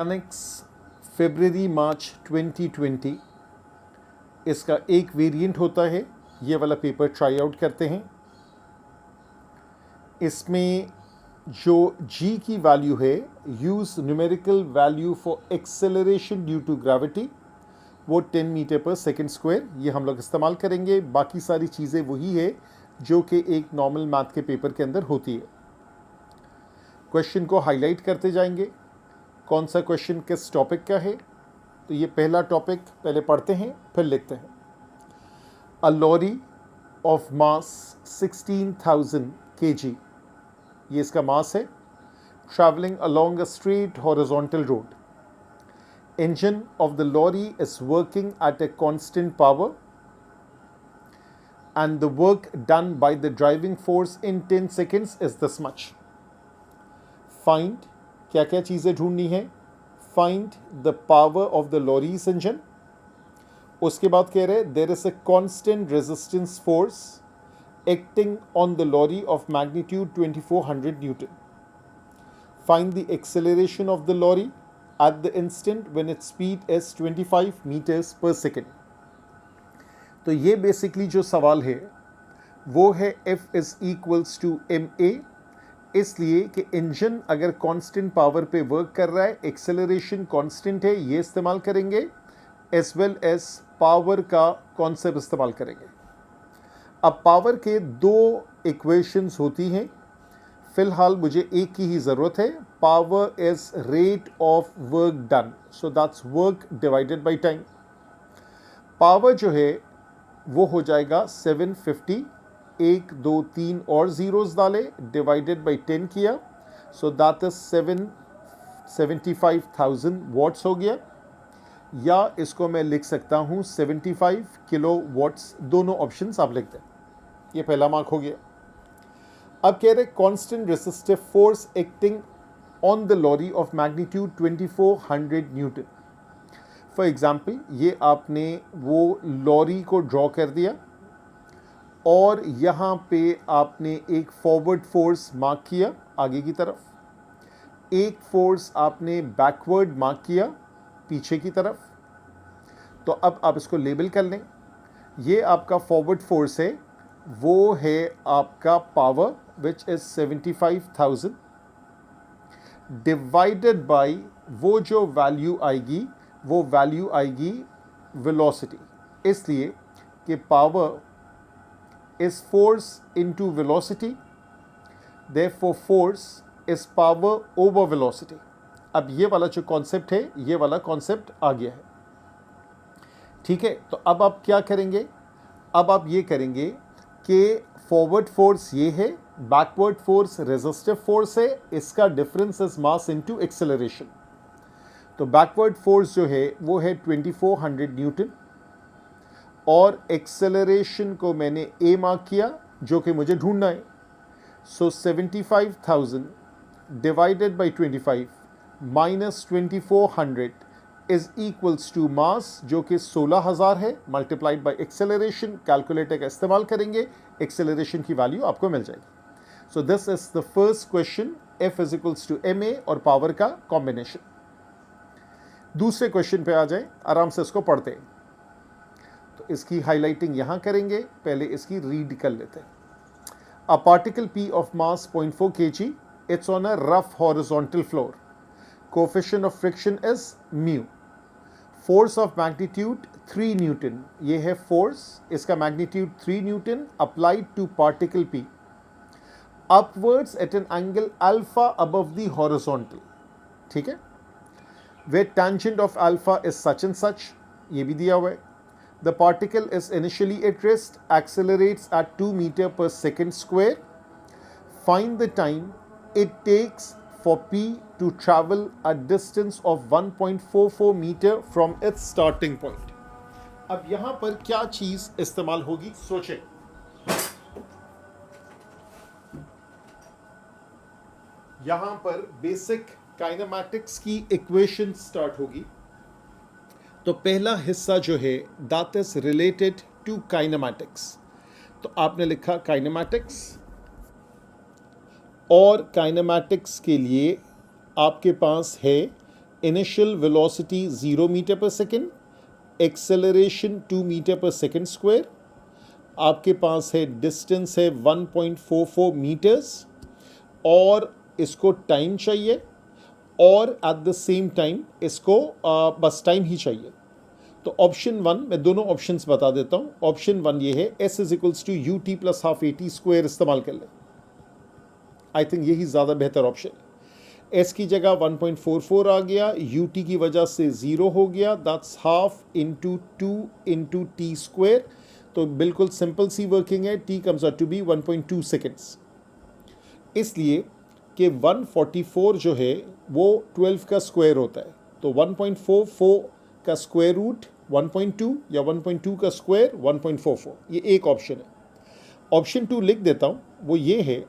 Mechanics फरवरी मार्च 2020 इसका एक variant होता है। ये वाला पेपर ट्राई आउट करते हैं। इसमें जो g की वैल्यू है, use numerical value for acceleration due to gravity, वो 10 मीटर पर सेकेंड स्क्वायर, ये हम लोग इस्तेमाल करेंगे। बाकी सारी चीज़ें वही है जो कि एक नॉर्मल मैथ के पेपर के अंदर होती है। क्वेश्चन को हाईलाइट करते जाएंगे, कौन सा क्वेश्चन किस टॉपिक का है। तो ये पहला टॉपिक पहले पढ़ते हैं फिर लिखते हैं। अ लॉरी ऑफ मास 16,000 kg, ये इसका मास है, travelling along a straight horizontal road. Engine of the lorry is working at a constant power and the work done by the driving force in 10 seconds is this much. Find, क्या क्या चीज़ें ढूंढनी है। Find the power of the lorry's engine. उसके बाद कह रहे there is a constant resistance force acting on the lorry of magnitude 2400 Newton. Find the acceleration of the lorry at the instant when its speed is 25 meters per second. तो ये basically जो सवाल है वो है F is equals to ma, इसलिए कि engine अगर कांस्टेंट पावर पे वर्क कर रहा है, एक्सेलरेशन कांस्टेंट है, ये इस्तेमाल करेंगे, एज वेल एज पावर का कॉन्सेप्ट इस्तेमाल करेंगे। अब पावर के दो इक्वेशंस होती हैं, फिलहाल मुझे एक की ही ज़रूरत है। Power is rate of work done, so that's work divided by time. Power जो है वो हो जाएगा 750, 1 2 3 और ज़ीरोज़ डाले, डिवाइडेड बाय 10 किया, सो दैट इज 75,000 वाट्स हो गया। या इसको मैं लिख सकता हूँ 75 किलो वाट्स, दोनों ऑप्शंस आप लिख दें। ये पहला मार्क हो गया। अब कह रहे constant resistive force acting on the lorry of magnitude 2400 newton. For example, ये आपने वो लॉरी को ड्रॉ कर दिया और यहाँ पे आपने एक फॉरवर्ड फोर्स मार्क किया आगे की तरफ, एक फोर्स आपने बैकवर्ड मार्क किया पीछे की तरफ। तो अब आप इसको लेबल कर लें। ये आपका फॉरवर्ड फोर्स है, वो है आपका power which is 75,000 divided by वो जो वैल्यू आएगी वो वैल्यू आएगी वेलोसिटी, इसलिए कि power is force into velocity, therefore force is power over velocity. अब ये वाला जो कॉन्सेप्ट है, ये वाला कॉन्सेप्ट आ गया है, ठीक है। तो अब आप क्या करेंगे, अब आप ये करेंगे कि फॉरवर्ड फोर्स ये है, बैकवर्ड फोर्स रेजिस्टिव फोर्स है, इसका difference is mass into acceleration. तो बैकवर्ड फोर्स जो है वो है 2400 न्यूटन और एक्सेलरेशन को मैंने ए मार्क किया जो कि मुझे ढूंढना है। So 75,000 divided by 25 minus 2400 is equals to mass जो कि 16,000 है, मल्टीप्लाइड बाय एक्सेलरेशन। कैलकुलेटर का इस्तेमाल करेंगे, एक्सेलरेशन की वैल्यू आपको मिल जाएगी। So this is the first question, F is equals to ma और पावर का कॉम्बिनेशन। दूसरे क्वेश्चन पे आ जाए, आराम से इसको पढ़ते हैं। तो इसकी हाईलाइटिंग यहाँ करेंगे, पहले इसकी रीड कर लेते हैं। A particle P of mass 0.4 kg, it's on a rough horizontal floor, coefficient of friction is mu, force of magnitude 3 newton, ये है फोर्स, इसका magnitude 3 newton applied to particle P upwards at an angle alpha above the horizontal, ठीक है। where tangent of alpha is such and such, ये भी दिया हुआ है। The particle is initially at rest, accelerates at 2 meter per second square. Find the time it takes for P to travel a distance of 1.44 meter from its starting point. अब यहाँ पर क्या चीज़ इस्तेमाल होगी, सोचें। यहाँ पर बेसिक काइनेमैटिक्स की इक्वेशन स्टार्ट होगी। तो पहला हिस्सा जो है that is related to kinematics. तो आपने लिखा काइनेमैटिक्स, और काइनेमैटिक्स के लिए आपके पास है initial velocity 0 metre per second, acceleration 2 metre per second square, आपके पास है डिस्टेंस है 1.44 मीटर्स, और इसको टाइम चाहिए, और एट द सेम टाइम इसको बस टाइम ही चाहिए। तो ऑप्शन 1, मैं दोनों ऑप्शंस बता देता हूँ। ऑप्शन 1 ये है s is equals to u t plus half a t square इस्तेमाल कर लें। आई थिंक यही ज़्यादा बेहतर ऑप्शन है। s की जगह 1.44 आ गया, यू टी की वजह से 0 हो गया, that's half into 2 into t square. तो बिल्कुल सिंपल सी वर्किंग है, t comes out to be 1.2 seconds. इसलिए कि 144 जो है वो 12 का स्क्वायर होता है, तो 1.44 का स्क्वायर रूट 1.2 या 1.2 का स्क्वायर 1.44, ये एक ऑप्शन है। ऑप्शन 2 लिख देता हूँ, वो ये है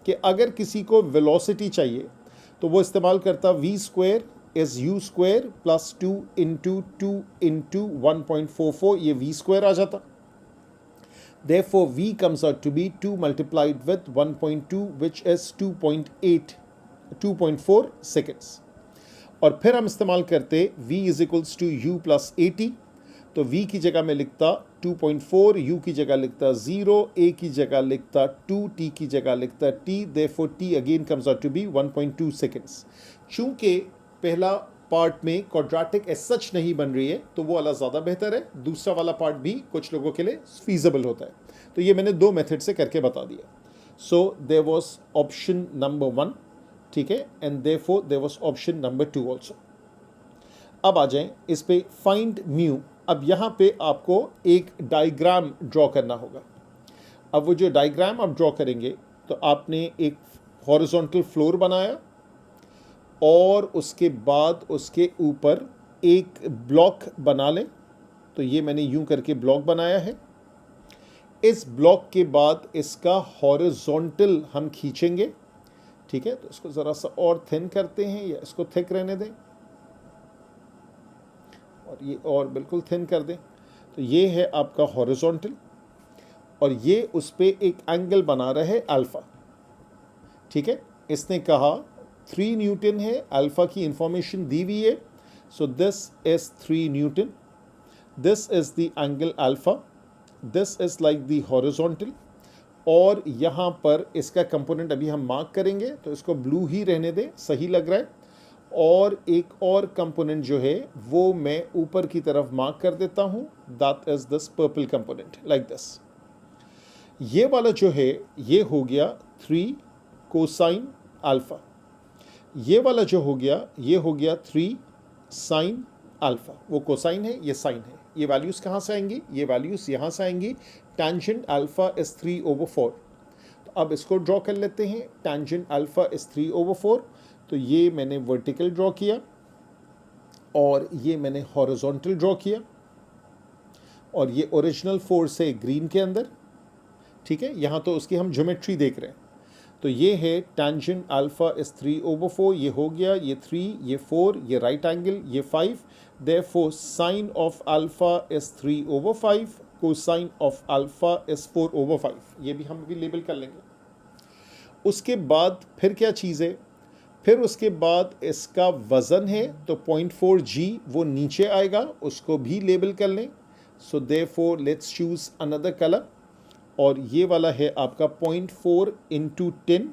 कि अगर किसी को वेलोसिटी चाहिए तो वो इस्तेमाल करता v square is u square plus 2 into 2 into 1.44, ये v स्क्वायर आ जाता। Therefore, v comes out to be 2 multiplied with 1.2, which is 2.4 seconds. और फिर हम इस्तेमाल करते v is equals to u plus a t. तो v की जगह में लिखता 2.4, u की जगह लिखता 0, a की जगह लिखता 2, t की जगह लिखता t। Therefore, t again comes out to be 1.2 seconds. चूंकि पहला पार्ट में क्वाड्रेटिक एज सच नहीं बन रही है तो वो वाला ज़्यादा बेहतर है, दूसरा वाला पार्ट भी कुछ लोगों के लिए फीजिबल होता है। तो ये मैंने 2 मेथड से करके बता दिया। So there was option number 1, ठीक है, and therefore there was option number 2 also. अब आ जाएं इस पे फाइंड म्यू। अब यहाँ पे आपको एक डायग्राम ड्रॉ करना होगा। अब वो जो डायग्राम आप ड्रॉ करेंगे, तो आपने एक हॉरिजॉन्टल फ्लोर बनाया और उसके बाद उसके ऊपर एक ब्लॉक बना लें। तो ये मैंने यूं करके ब्लॉक बनाया है। इस ब्लॉक के बाद इसका हॉरिजॉन्टल हम खींचेंगे, ठीक है। तो इसको ज़रा सा और थिन करते हैं, या इसको थिक रहने दें, और ये और बिल्कुल थिन कर दें। तो ये है आपका हॉरिजॉन्टल, और ये उस पर एक एंगल बना रहा है अल्फ़ा, ठीक है। इसने कहा 3 न्यूटन है, अल्फ़ा की इंफॉर्मेशन दी हुई है। सो this is 3 Newton, this is the angle alpha, this is like the horizontal, और यहाँ पर इसका कंपोनेंट अभी हम मार्क करेंगे, तो इसको ब्लू ही रहने दें, सही लग रहा है। और एक और कंपोनेंट जो है वो मैं ऊपर की तरफ मार्क कर देता हूँ, that is this purple component like this. ये वाला जो है ये हो गया 3 कोसाइन अल्फ़ा, ये वाला जो हो गया ये हो गया 3 साइन अल्फ़ा। वो कोसाइन है, ये साइन है। ये वैल्यूज़ कहाँ से आएंगी? ये वैल्यूज़ यहाँ से आएंगी। Tangent alpha is 3/4। तो अब इसको ड्रॉ कर लेते हैं। Tangent alpha is 3/4। तो ये मैंने वर्टिकल ड्रॉ किया, और ये मैंने हॉरिजॉन्टल ड्रॉ किया, और ये ओरिजिनल फोर्स है ग्रीन के अंदर, ठीक है। यहाँ तो उसकी हम ज्योमेट्री देख रहे हैं। तो ये है टेंजेंट अल्फ़ा इज़ 3/4, ये हो गया, ये 3, ये 4, ये राइट एंगल, ये 5। Therefore sign of alpha is 3/5, cosine of alpha is 4/5। ये भी हम भी लेबल कर लेंगे। उसके बाद फिर क्या चीज़ है? फिर उसके बाद इसका वज़न है, तो 0.4 g वो नीचे आएगा, उसको भी लेबल कर लें। So therefore let's choose another colour, और ये वाला है आपका 0.4 into 10,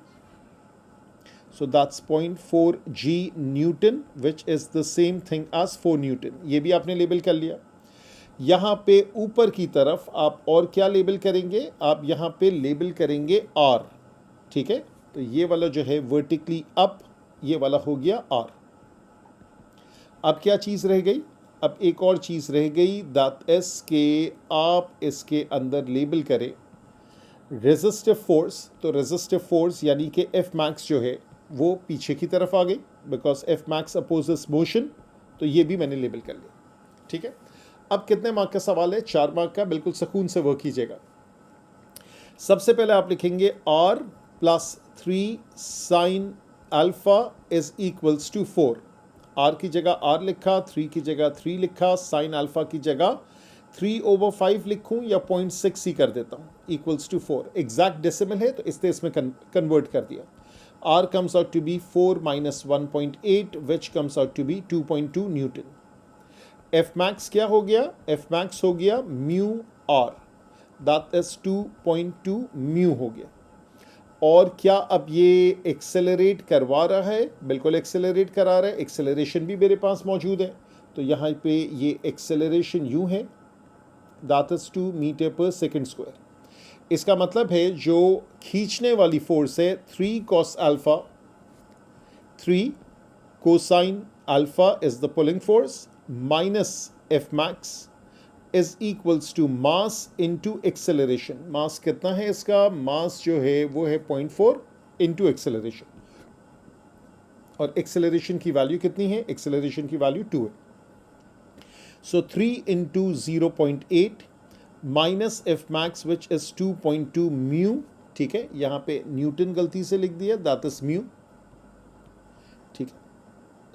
so that's 0.4 g newton, which is the same thing as 4 newton. ये भी आपने लेबल कर लिया। यहाँ पे ऊपर की तरफ आप और क्या लेबल करेंगे? आप यहाँ पे लेबल करेंगे r, ठीक है। तो ये वाला जो है वर्टिकली अप, ये वाला हो गया r। अब क्या चीज़ रह गई? अब एक और चीज़ रह गई, दैट इज के आप इसके अंदर लेबल करें रेजिस्टिव फोर्स। तो रेजिस्टिव फोर्स यानी कि एफ मैक्स जो है वो पीछे की तरफ आ गई, because F max opposes motion. तो ये भी मैंने लेबल कर लिया, ठीक है। अब कितने मार्क का सवाल है? 4 मार्क का। बिल्कुल सुकून से वर्क कीजिएगा। सबसे पहले आप लिखेंगे r plus 3 sine alpha is equals to 4। r की जगह r लिखा, 3 की जगह 3 लिखा, साइन अल्फ़ा की जगह 3/5 लिखूं या 0.6 ही कर देता हूं, इक्वल्स टू 4। एग्जैक्ट डेसिमल है तो इसने इसमें कन्वर्ट कर दिया। R comes out to be 4 minus 1.8 which comes out to be 2.2 Newton. F max क्या हो गया? F max हो गया mu R, that is 2.2 mu हो गया. और क्या अब ये एक्सेलरेट करवा रहा है? बिल्कुल एक्सेलरेट करा रहा है. एक्सेलरेशन भी मेरे पास मौजूद है, तो यहाँ पे ये एक्सेलरेशन यूँ है, that is 2 metre per second square. इसका मतलब है जो खींचने वाली फोर्स है 3 cos alpha, 3 cosine alpha is the pulling force minus F max is equals to mass into acceleration. Mass कितना है इसका? मास जो है वो है 0.4 इनटू एक्सेलरेशन. और एक्सेलरेशन की वैल्यू कितनी है? एक्सेलरेशन की वैल्यू 2 है. So 3 into 0.8 minus F max which is 2.2 mu. ठीक है, यहाँ पे न्यूटन गलती से लिख दिया, दैट इज म्यू. ठीक है,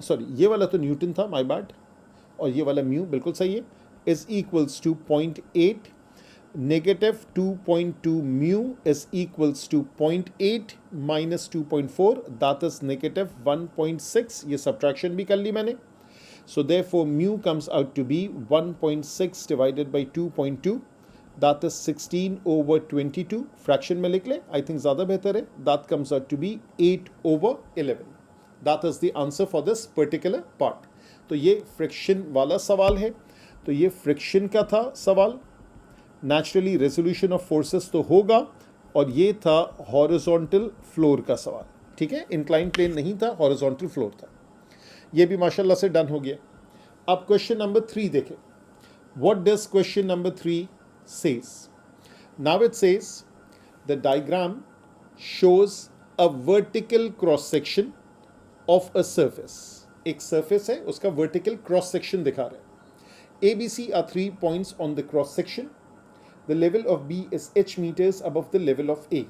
सॉरी ये वाला तो न्यूटन था, माय बैड, और ये वाला म्यू बिल्कुल सही है. Is equals to 0.8 negative 2.2 mu is equals to 0.8 minus 2.4 that is negative 1.6. ये सब्ट्रैक्शन भी कर ली मैंने. So therefore mu comes out to be 1.6 divided by 2.2, that is 16 over 22. Fraction में लिख ले, I think ज़्यादा बेहतर है. That comes out to be 8 over 11. That is the answer for this particular part. तो ये फ्रिक्शन वाला सवाल है. तो ये फ्रिक्शन का था सवाल. नेचुरली रेजोल्यूशन ऑफ फोर्सेस तो होगा, और ये था हॉरिजॉन्टल फ्लोर का सवाल. ठीक है, इंक्लाइन प्लेन नहीं था, हॉरिजॉन्टल फ्लोर था. ये भी माशाल्लाह से डन हो गया. अब क्वेश्चन नंबर 3 देखें. What does question number 3 says? Now it says the diagram shows a vertical cross section of a surface. एक सरफेस है, उसका वर्टिकल क्रॉस सेक्शन दिखा रहा है. A B C are 3 points on the cross section. The level of B is h metres above the level of A.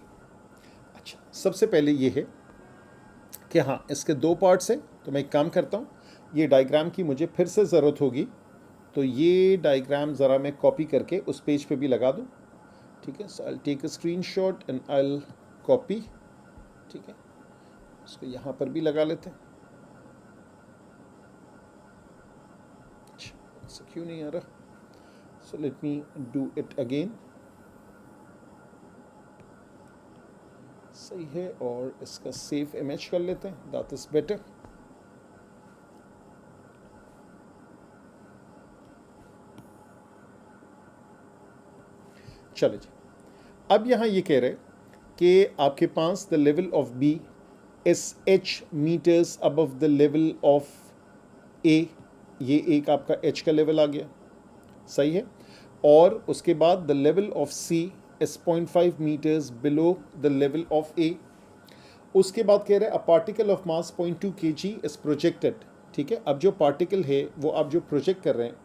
अच्छा, सबसे पहले ये है कि हाँ इसके 2 पार्ट्स हैं. तो मैं एक काम करता हूँ, ये डायग्राम की मुझे फिर से ज़रूरत होगी, तो ये डायग्राम ज़रा मैं कॉपी करके उस पेज पे भी लगा दूँ. ठीक है, so I take a screenshot and I copy. ठीक है, इसको यहाँ पर भी लगा लेते हैं. अच्छा, क्यों नहीं आ रहा? So let me do it again. सही है, और इसका सेव इमेज कर लेते हैं, दैट इज बेटर. चलो जी, अब यहाँ ये कह रहे कि आपके पास the level of B is h metres above the level of A. ये एक आपका h का लेवल आ गया, सही है. और उसके बाद the level of C is 0.5 metres below the level of A. उसके बाद कह रहे हैं a particle of mass 0.2 kg is projected. ठीक है, अब जो पार्टिकल है वो आप जो प्रोजेक्ट कर रहे हैं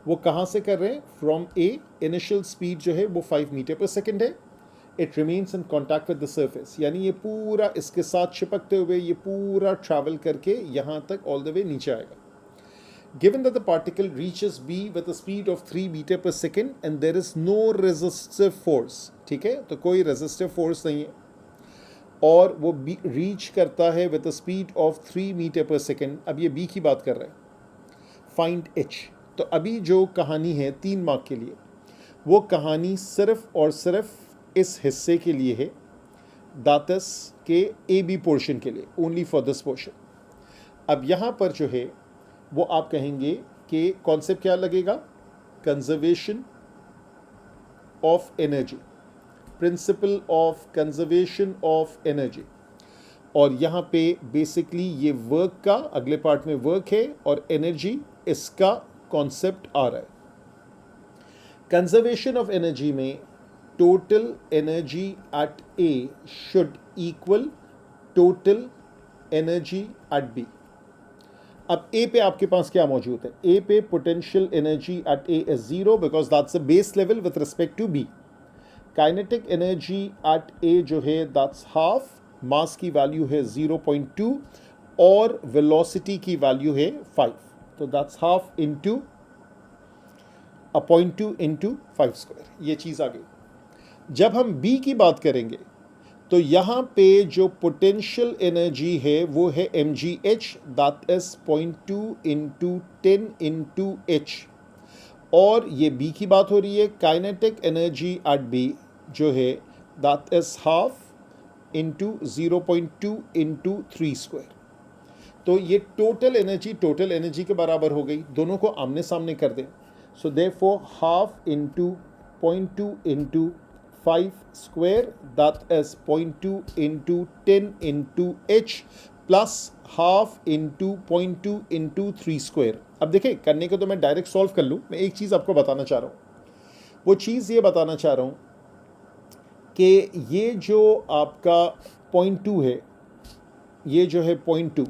वो कहाँ से कर रहे हैं? From A. इनिशियल स्पीड जो है वो 5 मीटर पर सेकेंड है. It remains in contact with the surface, यानी ये पूरा इसके साथ चिपकते हुए ये पूरा ट्रैवल करके यहाँ तक ऑल द वे नीचे आएगा. Given that the particle reaches B with a speed of 3 metre per second and there is no resistive force. ठीक है, तो कोई रेजिस्टिव फोर्स नहीं है, और वो बी रीच करता है with a speed of 3 metre per second. अब ये बी की बात कर रहे हैं. Find H. तो अभी जो कहानी है 3 मार्क के लिए, वो कहानी सिर्फ और सिर्फ इस हिस्से के लिए है, दातस के ए बी पोर्शन के लिए, ओनली फॉर दिस पोर्शन. अब यहाँ पर जो है वो आप कहेंगे कि कॉन्सेप्ट क्या लगेगा? Conservation of energy, principle of conservation of energy. और यहाँ पे बेसिकली ये वर्क का अगले पार्ट में वर्क है, और एनर्जी इसका कॉन्सेप्ट आ रहा है. कंजर्वेशन ऑफ एनर्जी में total energy at A should equal total energy at B. अब ए पे आपके पास क्या मौजूद है? ए पे potential energy at A is 0 because that's a base level with respect to B. Kinetic energy at A जो है दैट्स हाफ. मास की वैल्यू है 0.2 और वेलोसिटी की वैल्यू है 5. तो that's half into 0.2 into 5 square. ये चीज़ आ गई. जब हम b की बात करेंगे तो यहाँ पे जो पोटेंशियल एनर्जी है वो है mgh, that is 0.2 into 10 into H. और ये बी की बात हो रही है, काइनेटिक एनर्जी एट बी जो है that is half into 0.2 into 3 square. तो ये टोटल एनर्जी के बराबर हो गई। दोनों को आमने सामने कर दें, so therefore half into 0.2 into 5 square that is 0.2 into 10 into H plus half into 0.2 into 3 square. अब देखें, करने को तो मैं डायरेक्ट सॉल्व कर लूँ, मैं एक चीज़ आपको बताना चाह रहा हूँ। वो चीज़ ये बताना चाह रहा हूँ कि ये जो आपका 0.2 है, ये जो है 0.2,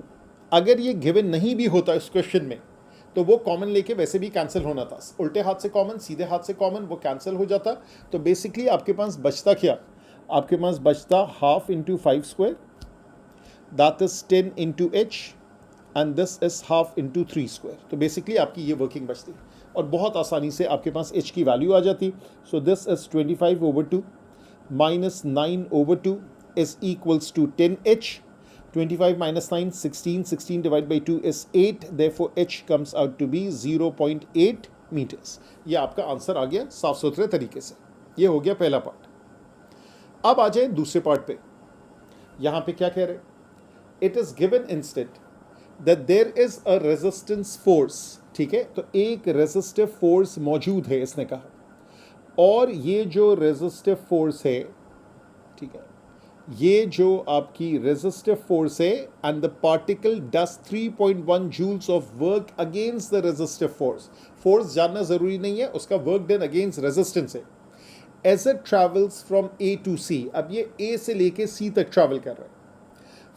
अगर ये गिवन नहीं भी होता इस क्वेश्चन में तो वो कॉमन लेके वैसे भी कैंसिल होना था। उल्टे हाथ से कॉमन, सीधे हाथ से कॉमन, वो कैंसिल हो जाता। तो बेसिकली आपके पास बचता क्या? आपके पास बचता half into 5 square that is 10 into H and this is half into 3 square. तो बेसिकली आपकी ये वर्किंग बचती और बहुत आसानी से आपके पास एच की वैल्यू आ जाती। सो this is 25/2 minus 9/2 is equals to 10h. 25 minus 9, 16. 16 divided by 2 is 8. Therefore, h comes out to be 0.8 meters. ये आपका आंसर आ गया साफ सुथरे तरीके से। ये हो गया पहला पार्ट। अब आ जाए दूसरे पार्ट पे। यहाँ पे क्या कह रहे? It is given instead that there is a resistance force. ठीक है, तो एक रेजिस्टिव फोर्स मौजूद है इसने कहा, और ये जो रेजिस्टिव फोर्स है, ठीक है, ये जो आपकी रेजिस्टिव फोर्स है and the particle does 3.1 joules of work against the resistive force. Force जानना जरूरी नहीं है, उसका वर्क डन अगेंस्ट रेजिस्टेंस है। As it travels from A to C, अब ये ए से लेके सी तक ट्रैवल कर रहा है।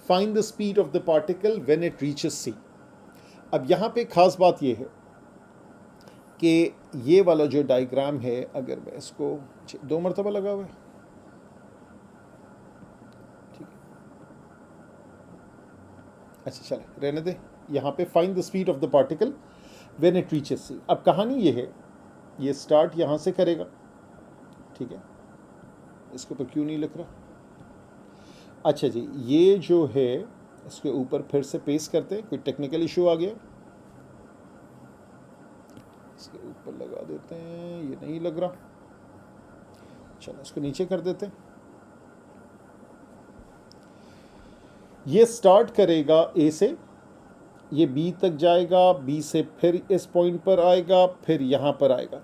Find the speed of the particle when it reaches C. अब यहाँ पे खास बात ये है कि ये वाला जो डायग्राम है, अगर मैं इसको 2 मरतबा लगा हुआ है, ठीक है, अच्छा चले रहने दे। यहाँ पे find the speed of the particle when it reaches C. अब कहानी ये है, ये स्टार्ट यहाँ से करेगा, ठीक है, इसको तो क्यों नहीं लिख रहा? अच्छा जी, ये जो है इसके ऊपर फिर से पेस्ट करते हैं, कोई टेक्निकल इशू आ गया, इसके ऊपर लगा देते हैं, ये नहीं लग रहा, चलो इसको नीचे कर देते हैं। ये स्टार्ट करेगा ए से, ये बी तक जाएगा, बी से फिर इस पॉइंट पर आएगा, फिर यहाँ पर आएगा।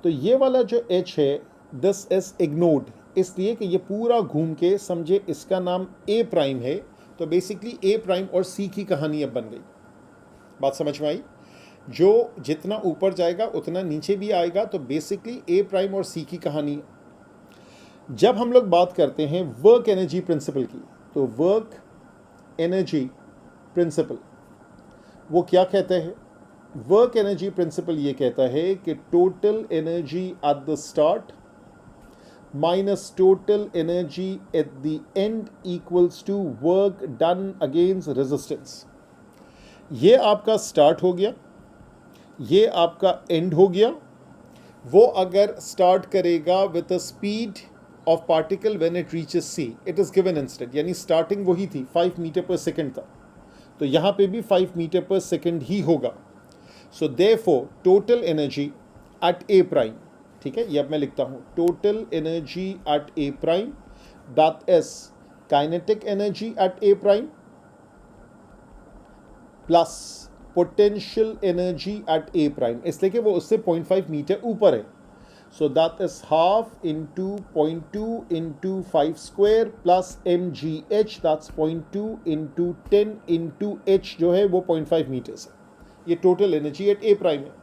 तो ये वाला जो एच है दिस इज इग्नोर्ड, इसलिए कि ये पूरा घूम के समझे इसका नाम ए प्राइम है। तो बेसिकली ए प्राइम और सी की कहानी अब बन गई। बात समझ में आई? जो जितना ऊपर जाएगा उतना नीचे भी आएगा। तो बेसिकली ए प्राइम और सी की कहानी। जब हम लोग बात करते हैं वर्क एनर्जी प्रिंसिपल की, तो वर्क एनर्जी प्रिंसिपल वो क्या कहता है? वर्क एनर्जी प्रिंसिपल ये कहता है कि total energy at the start minus total energy at the end equals to work done against resistance. ये आपका स्टार्ट हो गया, ये आपका एंड हो गया। वो अगर स्टार्ट करेगा with a speed of particle when it reaches C, it is given instead, यानी स्टार्टिंग वही थी, 5 मीटर पर सेकंड था, तो यहाँ पे भी 5 मीटर पर सेकंड ही होगा। So therefore total energy at A prime, ठीक है, ये अब मैं लिखता हूँ, total energy at A prime that is kinetic energy at A prime plus potential energy at A prime, इसलिए कि वो उससे 0.5 मीटर ऊपर है। सो that is half into 0.2 into 5 square plus mgh, that's 0.2 into 10 into h जो है वो 0.5 metres है। ये total energy at A prime है।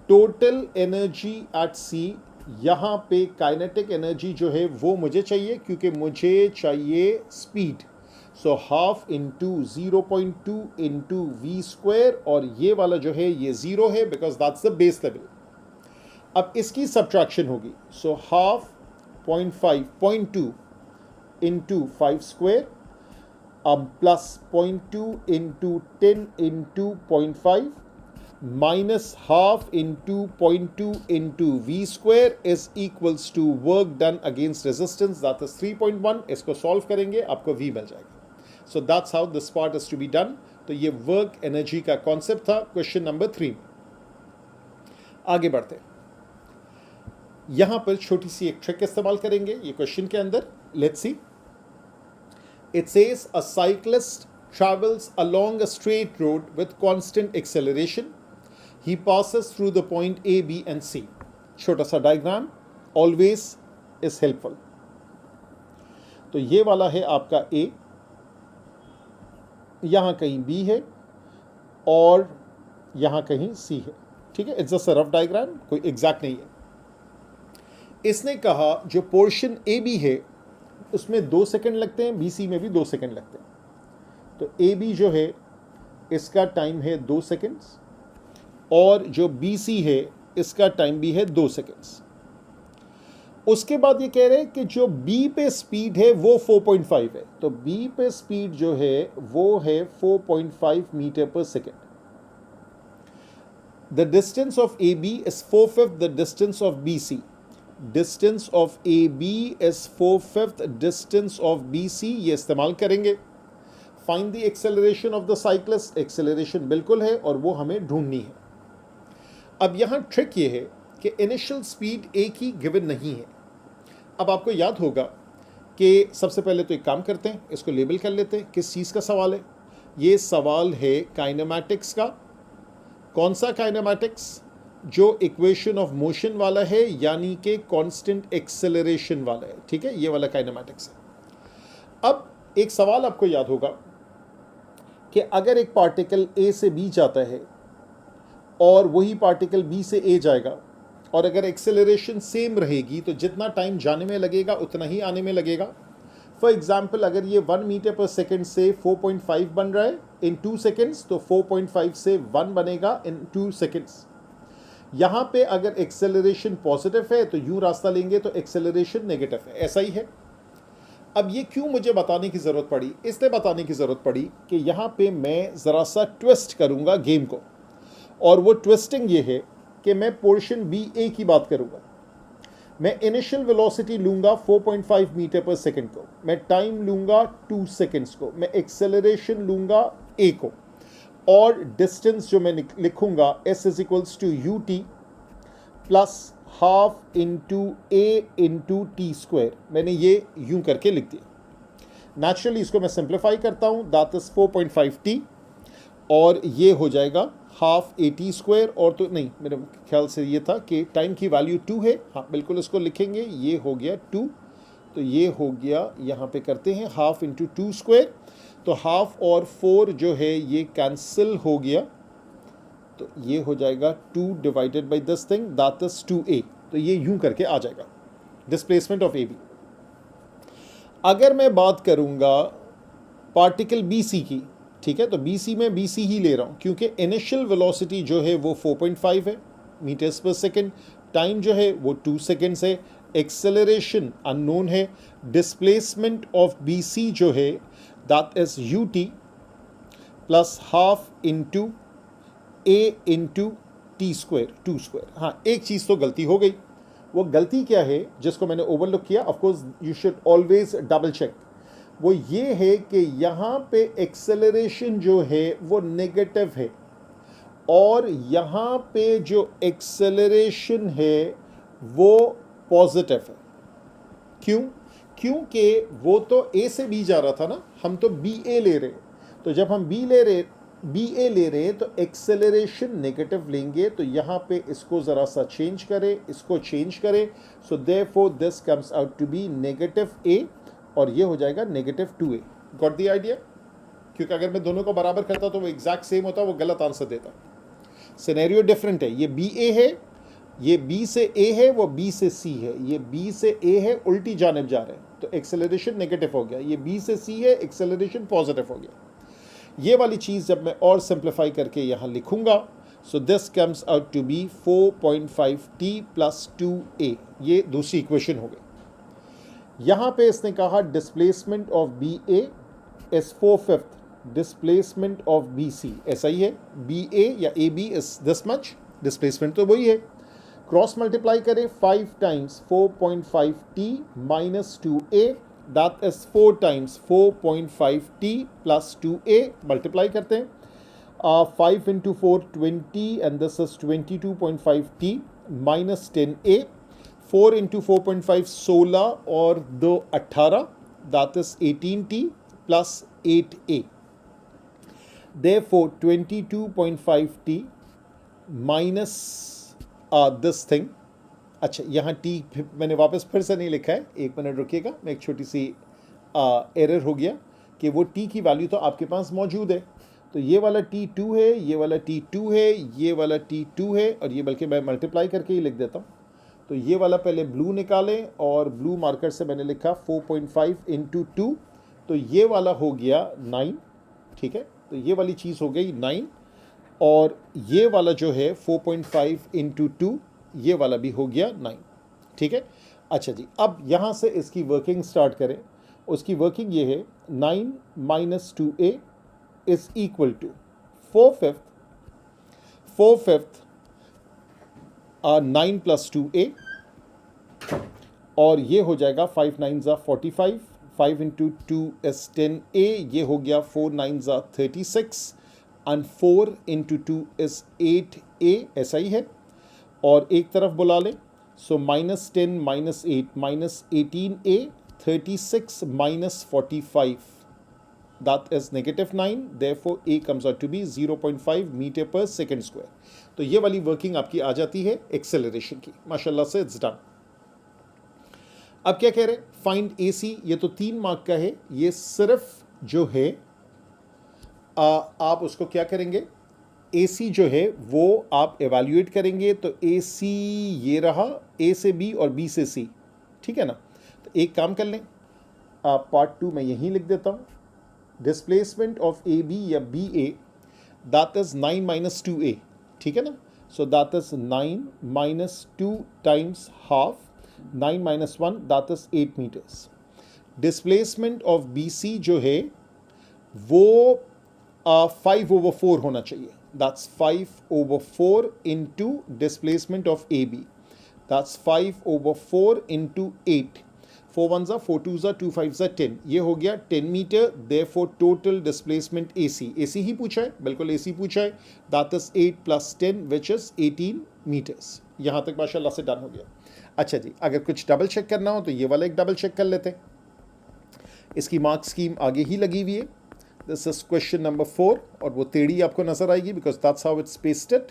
टोटल एनर्जी एट सी, यहाँ पे काइनेटिक एनर्जी जो है वो मुझे चाहिए, क्योंकि मुझे चाहिए speed. So half into 0.2 into v square, और ये वाला जो है ये 0 है because that's the base level. अब इसकी सब्ट्रैक्शन होगी। सो हाफ 0.2 इंटू 5 स्क्वायर अब plus 0.2 into 10 into 0.5 minus half into 0.2 into v square is equals to work done against resistance, that is 3.1. इसको solve करेंगे आपको v मिल जाएगा. So that's how this part is to be done. तो ये work energy का concept था question number 3 में. आगे बढ़ते हैं. यहां पर छोटी सी एक ट्रिक इस्तेमाल करेंगे ये क्वेश्चन के अंदर. Let's see. It says a cyclist travels along a straight road with constant acceleration. He passes through the point A, B and C. छोटा सा डायग्राम always is helpful. तो ये वाला है आपका A, यहाँ कहीं B है और यहाँ कहीं C है. ठीक है, it's just a rough diagram, कोई एग्जैक्ट नहीं है. इसने कहा जो पोर्शन AB है उसमें 2 सेकंड लगते हैं, BC में भी 2 सेकंड लगते हैं. तो AB जो है इसका टाइम है 2 सेकंड्स और जो BC है इसका टाइम भी है 2 सेकंड्स. उसके बाद ये कह रहे हैं कि जो B पे स्पीड है वो 4.5 है. तो B पे स्पीड जो है वो है 4.5 metre per second. The distance of AB is 4/5 the distance of BC. Distance of AB is 4/5 distance of BC. ये इस्तेमाल करेंगे. Find the acceleration of the cyclist. Acceleration बिल्कुल है और वो हमें ढूंढनी है. अब यहाँ ट्रिक ये है कि इनिशियल स्पीड एक ही गिवन नहीं है. अब आपको याद होगा कि सबसे पहले तो एक काम करते हैं, इसको लेबल कर लेते हैं. किस चीज़ का सवाल है? ये सवाल है काइनेमैटिक्स का. कौन सा काइनेमैटिक्स? जो इक्वेशन ऑफ मोशन वाला है, यानी कि कांस्टेंट एक्सेलरेशन वाला है. ठीक है, ये वाला काइनेमैटिक्स है. अब एक सवाल आपको याद होगा कि अगर एक पार्टिकल A से B जाता है और वही पार्टिकल B से A जाएगा और अगर एक्सेलरेशन सेम रहेगी तो जितना टाइम जाने में लगेगा उतना ही आने में लगेगा. फॉर एग्जाम्पल अगर ये 1 मीटर पर सेकेंड से 4.5 बन रहा है इन 2 सेकेंड्स, तो 4.5 से 1 बनेगा इन 2 सेकेंड्स. यहाँ पे अगर एक्सेलरेशन पॉजिटिव है तो यूँ रास्ता लेंगे तो एक्सेलरेशन नेगेटिव है. ऐसा ही है. अब ये क्यों मुझे बताने की ज़रूरत पड़ी? इसलिए बताने की ज़रूरत पड़ी कि यहाँ पे मैं ज़रा सा ट्विस्ट करूँगा गेम को. और वो ट्विस्टिंग ये है कि मैं पोर्शन BA की बात करूँगा. मैं इनिशियल वेलोसिटी लूँगा 4.5 मीटर पर सेकेंड को. मैं टाइम लूँगा 2 सेकेंड्स को. मैं एक्सेलरेशन लूँगा A को. और डिस्टेंस जो मैं लिखूँगा S is equals to UT plus half into A into T square. मैंने ये यूं करके लिख दिया. नेचुरली इसको मैं सिंप्लीफाई करता हूँ. दैट इज 4.5T और ये हो जाएगा हाफ AT स्क्वायर. और तो नहीं, मेरे ख्याल से ये था कि टाइम की वैल्यू 2 है. हाँ बिल्कुल, इसको लिखेंगे. ये हो गया 2, तो ये हो गया, यहाँ पे करते हैं हाफ इंटू 2 स्क्वायर. तो हाफ और 4 जो है ये कैंसिल हो गया. तो ये हो जाएगा 2 divided by this thing, that is 2A. तो ये यूं करके आ जाएगा डिस्प्लेसमेंट ऑफ AB. अगर मैं बात करूंगा पार्टिकल BC की, ठीक है, तो BC में BC ही ले रहा हूं क्योंकि इनिशियल वेलोसिटी जो है वो 4.5 है मीटर्स पर सेकेंड. टाइम जो है वो 2 सेकेंड्स है. एक्सेलरेशन अननोन है. डिस्प्लेसमेंट ऑफ BC जो है that is UT plus half into A into T square 2 square. हाँ, एक चीज़ तो गलती हो गई. वो गलती क्या है जिसको मैंने ओवरलुक किया? Of course you should always double check. वो ये है कि यहाँ पे एक्सेलरेशन जो है वो नेगेटिव है और यहाँ पे जो एक्सेलरेशन है वो पॉजिटिव है. क्यों? क्योंकि वो तो A से B जा रहा था ना, हम तो BA ले रहे. तो जब हम BA ले रहे हैं तो एक्सेलरेशन नेगेटिव लेंगे. तो यहाँ पे इसको ज़रा सा चेंज करें, इसको चेंज करें. So therefore this comes out to be -A और ये हो जाएगा -2A. Got the idea? क्योंकि अगर मैं दोनों को बराबर करता तो वो एग्जैक्ट सेम होता, वो गलत आंसर देता. सिनेरियो डिफरेंट है. ये BA है, ये B से A है, वो B से C है. ये B से A है, उल्टी जानिब जा रहे हैं तो एक्सेलरेशन नेगेटिव हो गया. ये B से C है, एक्सेलरेशन पॉजिटिव हो गया. ये वाली चीज़ जब मैं और सिंप्लीफाई करके यहाँ लिखूँगा, so this comes out to be 4.5T plus 2A. ये दूसरी इक्वेशन हो गई. यहाँ पे इसने कहा displacement of BA is 4/5 displacement of B C ऐसा ही है, बी ए या A B is this much, displacement तो वही है। क्रॉस मल्टीप्लाई करें 5 times 4.5t minus 2a, that is 4 times 4.5t plus 2a, multiply करते हैं 5 into 4 20 and this is 22.5t minus 10a, 4 into 4.5 16 और 2 18, that is 18t plus 8a, therefore 22.5t minus this thing। अच्छा यहाँ t मैंने वापस फिर से नहीं लिखा है, एक मिनट रुकिएगा, मैं एक छोटी सी एरर हो गया कि वो t की वैल्यू तो आपके पास मौजूद है, तो ये वाला T2 है, ये वाला T2 है, ये वाला T2 है, और ये बल्कि मैं मल्टीप्लाई करके ही लिख देता हूँ। तो ये वाला पहले ब्लू निकालें और ब्लू मार्कर से मैंने लिखा 4.5 इंटू 2, तो ये वाला हो गया 9, ठीक है, तो ये वाली चीज़ हो गई 9, और ये वाला जो है 4.5 इंटू 2, ये वाला भी हो गया 9, ठीक है। अच्छा जी, अब यहाँ से इसकी वर्किंग स्टार्ट करें। उसकी वर्किंग ये है 9 minus 2a is equal to 4/5 9 plus 2a, और ये हो जाएगा 5 9s are 45, 5 into 2 is 10a, ये हो गया 4 9s are 36 and 4 into 2 is 8a, ऐसा ही है, और एक तरफ बुला लें, सो -10 -8 -18a, 36 minus 45, that is -9, therefore a comes out to be 0.5 metre per second square. तो ये वाली वर्किंग आपकी आ जाती है एक्सेलरेशन की, माशाल्लाह से इट्स डन। अब क्या कह रहे हैं, फाइंड ए सी, ये तो 3 मार्क का है, ये सिर्फ जो है आप उसको क्या करेंगे, ए सी जो है वो आप एवेल्यूएट करेंगे, तो ए सी ये रहा, ए से बी और बी से सी, ठीक है ना। तो एक काम कर लें, पार्ट 2 मैं यहीं लिख देता हूँ, डिस्प्लेसमेंट ऑफ ए बी या B A, that is 9 minus 2a, ठीक है ना। So that is 9 minus 2 times half, 9 minus 1 that is 8 metres. Displacement of B C जो है वो 5/4 होना चाहिए, that's 5/4 into displacement of A B, that's 5/4 into 8, 4 1s are 4 2s are 2 5s are 10, ये हो गया 10 metre, therefore total displacement AC, AC ही पूछा है, बिल्कुल AC पूछा है, that is 8 + 10 which is 18 metres. यहाँ तक माशाल्लाह से डन हो गया। अच्छा जी, अगर कुछ डबल चेक करना हो तो ये वाला एक डबल चेक कर लेते हैं, इसकी मार्क स्कीम आगे ही लगी हुई है, दिस इज क्वेश्चन नंबर 4, और वो टेढ़ी आपको नजर आएगी because that's how it's pasted.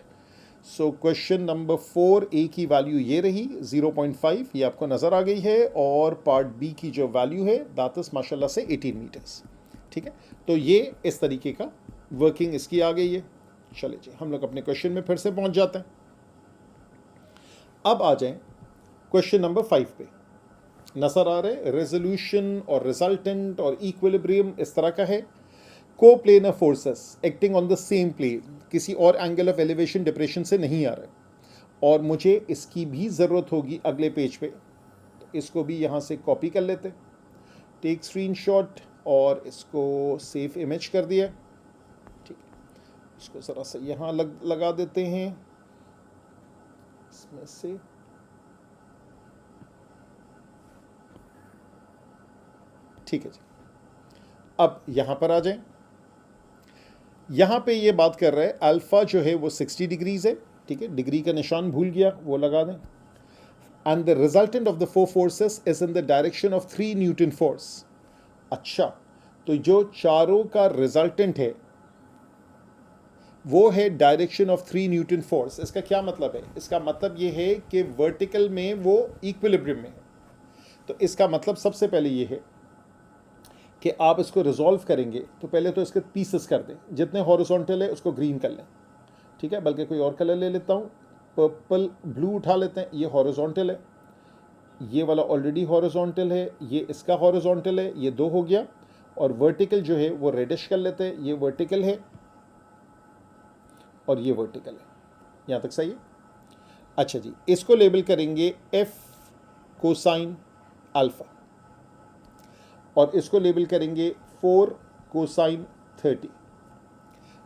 So question number 4 ए की वैल्यू ये रही 0.5, ये आपको नज़र आ गई है, और पार्ट बी की जो वैल्यू है दैट इज माशाल्लाह से 18 मीटर्स, ठीक है। तो ये इस तरीके का वर्किंग इसकी आ गई है। चले जी, हम लोग अपने क्वेश्चन में फिर से पहुंच जाते हैं। अब आ जाएं क्वेश्चन नंबर 5 पे, नज़र आ रहे रेजोल्यूशन और रिजल्टेंट और इक्विलिब्रियम इस तरह का है। Coplanar forces acting on the same plane, किसी और एंगल ऑफ एलिवेशन डिप्रेशन से नहीं आ रहा है, और मुझे इसकी भी ज़रूरत होगी अगले पेज पे, तो इसको भी यहाँ से कॉपी कर लेते, टेक स्क्रीनशॉट और इसको सेव इमेज कर दिया, ठीक है। इसको ज़रा सा यहाँ लगा देते हैं इसमें से, ठीक है जी। अब यहाँ पर आ जाएं, यहाँ पे ये बात कर रहा है अल्फ़ा जो है वो 60 डिग्रीज है, ठीक है, डिग्री का निशान भूल गया वो लगा दें, and the resultant of the 4 forces is in the direction of 3 Newton force. अच्छा, तो जो चारों का रिजल्टेंट है वो है डायरेक्शन ऑफ 3 न्यूटन फोर्स। इसका क्या मतलब है, इसका मतलब ये है कि वर्टिकल में वो इक्विलिब्रियम में है। तो इसका मतलब सबसे पहले ये है कि आप इसको रिजॉल्व करेंगे तो पहले तो इसके पीसेस कर दें, जितने हॉरिजॉन्टल है उसको ग्रीन कर लें, ठीक है, बल्कि कोई और कलर ले लेता हूँ, पर्पल ब्लू उठा लेते हैं, ये हॉरिजॉन्टल है, ये वाला ऑलरेडी हॉरिजॉन्टल है, ये इसका हॉरिजॉन्टल है, ये 2 हो गया, और वर्टिकल जो है वो रेडिश कर लेते हैं, ये वर्टिकल है और ये वर्टिकल है, यहाँ तक सही है। अच्छा जी, इसको लेबल करेंगे एफ कोसाइन अल्फ़ा, और इसको लेबल करेंगे 4 कोसाइन 30।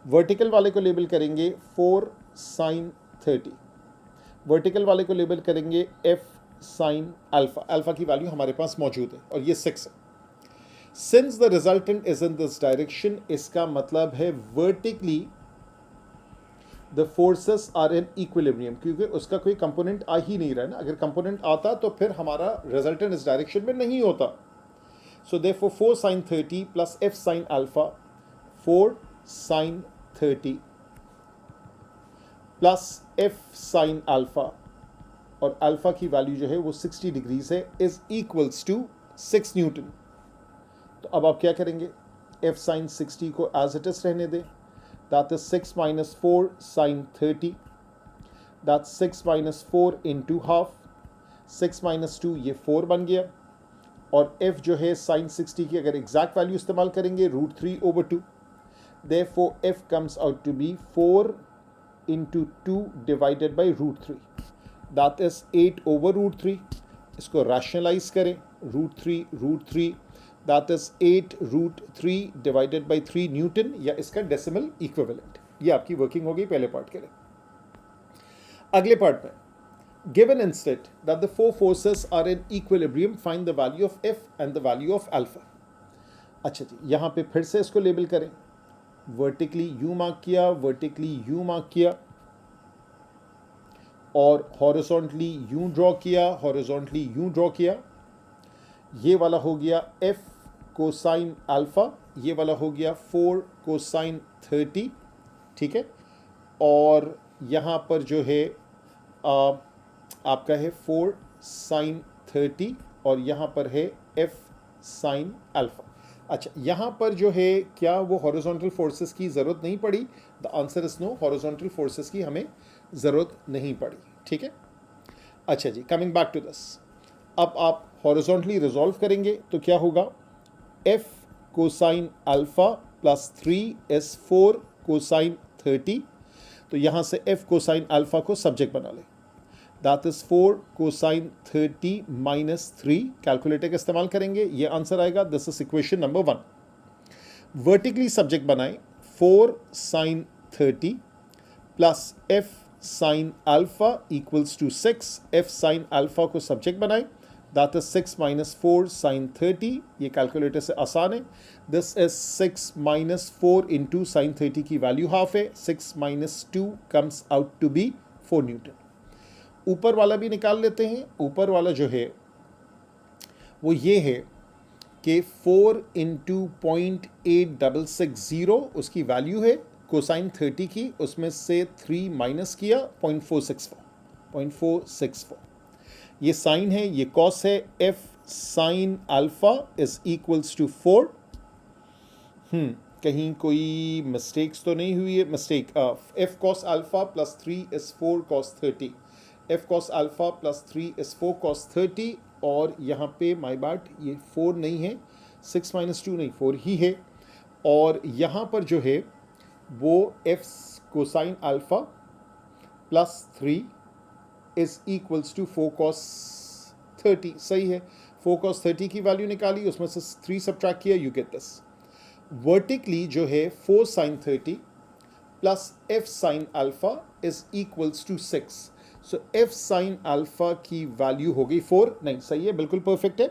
वर्टिकल वाले को लेबल करेंगे 4 sin 30। वर्टिकल वाले को लेबल करेंगे f sin अल्फा। अल्फा की वैल्यू हमारे पास मौजूद है और ये 6 है। Since the resultant is in this direction, इसका मतलब है vertically the forces are in equilibrium, क्योंकि उसका कोई कंपोनेंट आ ही नहीं रहा है ना। अगर कंपोनेंट आता तो फिर हमारा रिजल्टेंट इस डायरेक्शन में नहीं होता। So therefore 4 sin 30 plus f sin alpha, 4 sin 30 plus f sin alpha, और अल्फा की वैल्यू जो है वो 60 डिग्रीज है, इज इक्वल्स टू 6 न्यूटन। तो अब आप क्या करेंगे, f sin 60 को एज इट इज रहने दें। That is 6 minus 4 sin 30, that's 6 minus 4 into half, 6 minus 2 ये 4 बन गया, और f जो है sin 60 की अगर एग्जैक्ट वैल्यू इस्तेमाल करेंगे √3/2, therefore f comes out to be 4 into 2 divided by √3, that is 8/√3। इसको रैशनलाइज करें, √3 that is 8√3 divided by 3 Newton, या इसका डेसिमल इक्विवेलेंट। ये आपकी वर्किंग हो गई पहले पार्ट के लिए। अगले पार्ट में, given instead that the four forces are in equilibrium, find the value of f and the value of alpha। अच्छा जी, यहाँ पे फिर से इसको लेबल करें, वर्टिकली यू मार्क किया, वर्टिकली यू मार्क किया, और हॉरिजॉन्टली यूं ड्रॉ किया, हॉरिजॉन्टली यूं ड्रॉ किया। ये वाला हो गया f कोसाइन अल्फा, ये वाला हो गया 4 कोसाइन 30, ठीक है। और यहाँ पर जो है आपका है 4 साइन 30, और यहाँ पर है f साइन अल्फा। अच्छा, यहाँ पर जो है क्या वो हॉरिजॉन्टल फोर्सेस की ज़रूरत नहीं पड़ी? The answer is no, horizontal forces की हमें ज़रूरत नहीं पड़ी, ठीक है। अच्छा जी, कमिंग बैक टू दिस, अब आप हॉरिजॉन्टली रिजॉल्व करेंगे तो क्या होगा, f cosine alpha plus 3 is 4 cosine 30। तो यहाँ से f कोसाइन अल्फा को सब्जेक्ट बना लें, that is 4 cosine 30 minus 3। Calculator का इस्तेमाल करेंगे, ये आंसर आएगा। This is equation number 1। Vertically subject बनाएं, 4 sine 30 plus f sine alpha equals to 6। f sine alpha को सब्जेक्ट बनाएं, दैट इज 6 माइनस 4 साइन 30। ये कैलकुलेटर से आसान है। This is 6 minus 4 into sine 30 की वैल्यू हाफ है, 6 minus 2 comes out to be 4 newton. ऊपर वाला भी निकाल लेते हैं। ऊपर वाला जो है वो ये है कि 4 इंटू 0.8660 उसकी वैल्यू है कोसाइन 30 की, उसमें से 3 माइनस किया 0.464। ये साइन है, ये कॉस है। f sine alpha is equals to 4। कहीं कोई मिस्टेक्स तो नहीं हुई है? Mistake, f cos alpha plus 3 is 4 cos 30। f cos alpha plus 3 is 4 cos 30, और यहाँ पे माई बाट ये 4 नहीं है, 6 माइनस 2 नहीं 4 ही है। और यहाँ पर जो है वो f cosine alpha plus 3 is equals to 4 cos 30, सही है। 4 cos 30 की वैल्यू निकाली, उसमें से 3 सब्ट्रैक्ट किया, यू गेट दिस। वर्टिकली जो है 4 sine 30 plus f sine alpha is equals to 6। So f sine alpha की वैल्यू हो गई 4, नहीं सही है, बिल्कुल परफेक्ट है।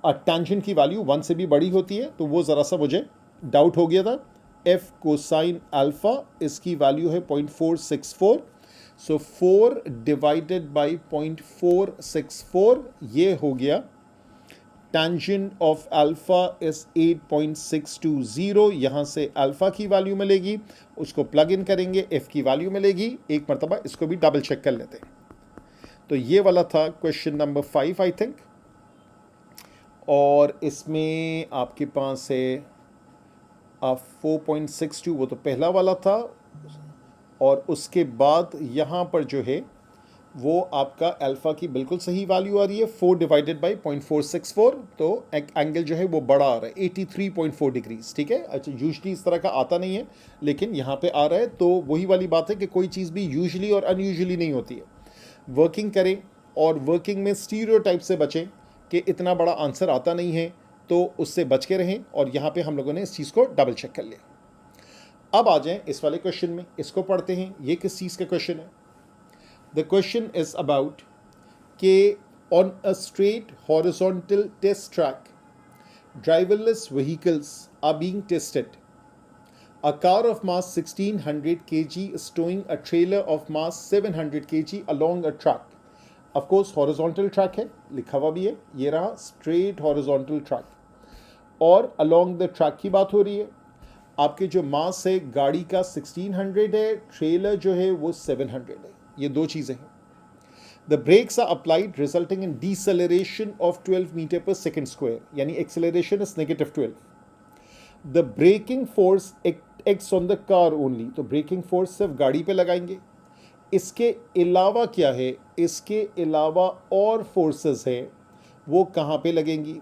टेंजेंट की वैल्यू 1 से भी बड़ी होती है, तो वो ज़रा सा मुझे डाउट हो गया था। f कोसाइन अल्फा इसकी वैल्यू है 0.464। सो 4 डिवाइडेड बाई 0.464, ये हो गया टेंजेंट ऑफ अल्फा इज 8.620। यहाँ से अल्फा की वैल्यू मिलेगी, उसको प्लग इन करेंगे, f की वैल्यू मिलेगी। एक मरतबा इसको भी डबल चेक कर लेते हैं। तो ये वाला था क्वेश्चन नंबर 5 आई थिंक, और इसमें आपके पास है 4.62, वो तो पहला वाला था। और उसके बाद यहाँ पर जो है वो आपका अल्फ़ा की बिल्कुल सही वैल्यू आ रही है, 4 डिवाइडेड बाई 0.464। तो एंगल जो है वो बड़ा आ रहा है, 83.4 डिग्रीज, ठीक है। अच्छा, यूजली इस तरह का आता नहीं है, लेकिन यहाँ पे आ रहा है। तो वही वाली बात है कि कोई चीज़ भी यूजली और अनयूजली नहीं होती है। वर्किंग करें, और वर्किंग में स्टीरियोटाइप से बचें कि इतना बड़ा आंसर आता नहीं है, तो उससे बच के रहें। और यहाँ पे हम लोगों ने इस चीज़ को डबल चेक कर लिया। अब आ जाएं इस वाले क्वेश्चन में, इसको पढ़ते हैं। ये किस चीज़ का क्वेश्चन है? The question is about K on a straight horizontal test track driverless vehicles are being tested. A car of mass 1600 kg is towing a trailer of mass 700 kg along a track. Of course horizontal track है, लिखा हुआ भी है, ये रहा straight horizontal track. और along the track की बात हो रही है। आपके जो मास है गाड़ी का 1600 है, ट्रेलर जो है वो 700 है। ये दो चीज़ें हैं। The brakes are applied resulting in deceleration of 12 meter per second square, यानी acceleration is negative 12. The braking force acts on the car only, तो braking force सिर्फ गाड़ी पे लगाएंगे। इसके अलावा क्या है? इसके अलावा और फोर्सेस है, वो कहाँ पे लगेंगी?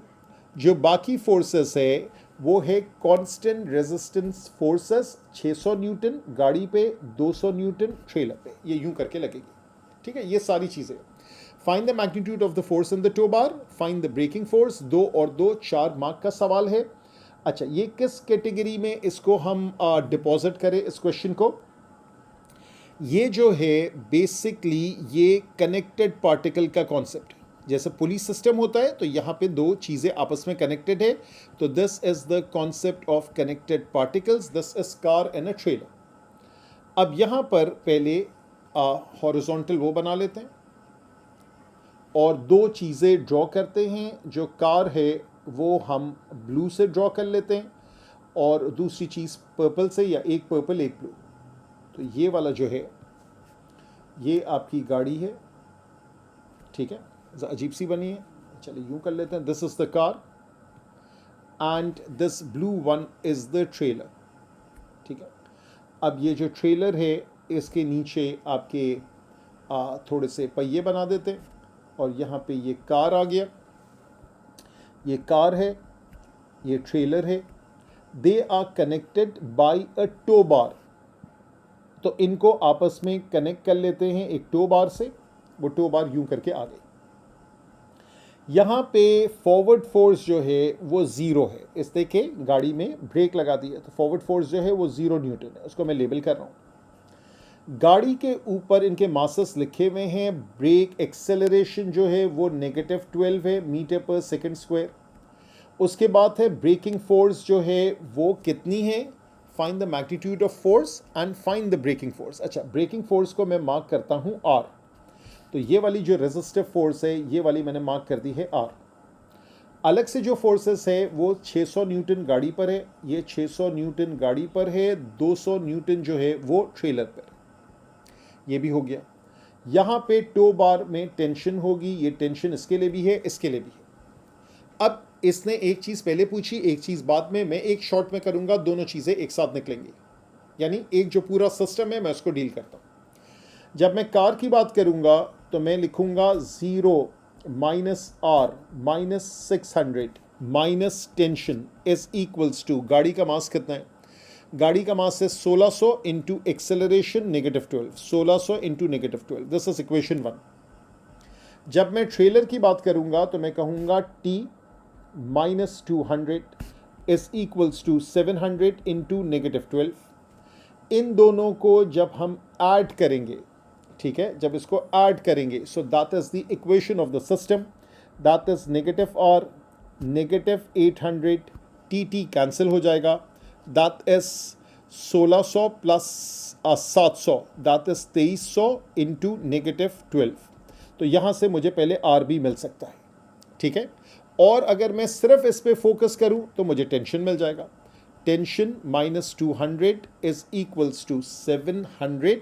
जो बाकी फोर्सेस है वो है कांस्टेंट रेजिस्टेंस फोर्सेस, 600 न्यूटन गाड़ी पे, 200 न्यूटन ट्रेलर पे, ये यूं करके लगेगी। ठीक है, ये सारी चीज़ें। Find the magnitude of the force in the tow bar, find the braking force, 2 और 2 4 मार्क का सवाल है। अच्छा, ये किस कैटेगरी में इसको हम डिपॉजिट करें इस क्वेश्चन को? ये जो है बेसिकली ये कनेक्टेड पार्टिकल का कॉन्सेप्ट है। जैसे पुलिस सिस्टम होता है तो यहाँ पे दो चीज़ें आपस में कनेक्टेड है, तो this is the concept of connected particles, this is car and a trailer. अब यहाँ पर पहले हॉरिजॉन्टल वो बना लेते हैं और दो चीज़ें ड्रॉ करते हैं। जो कार है वो हम ब्लू से ड्रॉ कर लेते हैं और दूसरी चीज़ पर्पल से, या एक पर्पल एक ब्लू। तो ये वाला जो है ये आपकी गाड़ी है। ठीक है, अजीब सी बनी है, चलिए यूँ कर लेते हैं। This is the car and this blue one is the trailer. ठीक है, अब ये जो ट्रेलर है इसके नीचे आपके थोड़े से पहिए बना देते हैं और यहाँ पे ये कार आ गया। ये कार है, ये ट्रेलर है, they are connected by a tow bar. तो इनको आपस में कनेक्ट कर लेते हैं एक टो बार से, वो टो बार यूं करके आ गई। यहाँ पे फॉरवर्ड फोर्स जो है वो 0 है। इस देखिए गाड़ी में ब्रेक लगा दी है तो फॉरवर्ड फोर्स जो है वो 0 न्यूटन है, उसको मैं लेबल कर रहा हूँ। गाड़ी के ऊपर इनके मासेस लिखे हुए हैं। ब्रेक एक्सेलरेशन जो है वो नेगेटिव 12 है मीटर पर सेकेंड स्क्वायर। उसके बाद है ब्रेकिंग फोर्स जो है वो कितनी है? Find the magnitude of force and find the braking force. अच्छा, ब्रेकिंग फोर्स को मैं मार्क करता हूँ R। तो ये वाली जो रेजिस्टिव फोर्स है ये वाली मैंने मार्क कर दी है R। अलग से जो फोर्सेस है वो 600 न्यूटन गाड़ी पर है, ये 600 न्यूटन गाड़ी पर है, 200 न्यूटन जो है वो ट्रेलर पर। ये भी हो गया। यहाँ पे टो बार में टेंशन होगी, ये टेंशन इसके लिए भी है, इसके लिए भी है। अब इसने एक चीज़ पहले पूछी, एक चीज़ बाद में, मैं एक शॉर्ट में करूँगा, दोनों चीज़ें एक साथ निकलेंगी। यानी एक जो पूरा सिस्टम है मैं उसको डील करता हूँ। जब मैं कार की बात करूँगा तो मैं लिखूँगा 0 minus R minus 600 minus tension is equals to, गाड़ी का मास कितना है? गाड़ी का मास है 1600 into acceleration negative 12, 1600 into negative 12, this is equation 1। जब मैं ट्रेलर की बात करूँगा तो मैं कहूँगा T minus 200 is equals to 700 into negative 12। इन दोनों को जब हम ऐड करेंगे, ठीक है, जब इसको ऐड करेंगे, सो that is the equation of the system, that is negative R negative 800, TT cancel हो जाएगा, that is 1600 plus 700, that is 2300 into negative 12। तो यहाँ से मुझे पहले R भी मिल सकता है। ठीक है, और अगर मैं सिर्फ इस पे फोकस करूं तो मुझे टेंशन मिल जाएगा। Tension minus 200 is equals to 700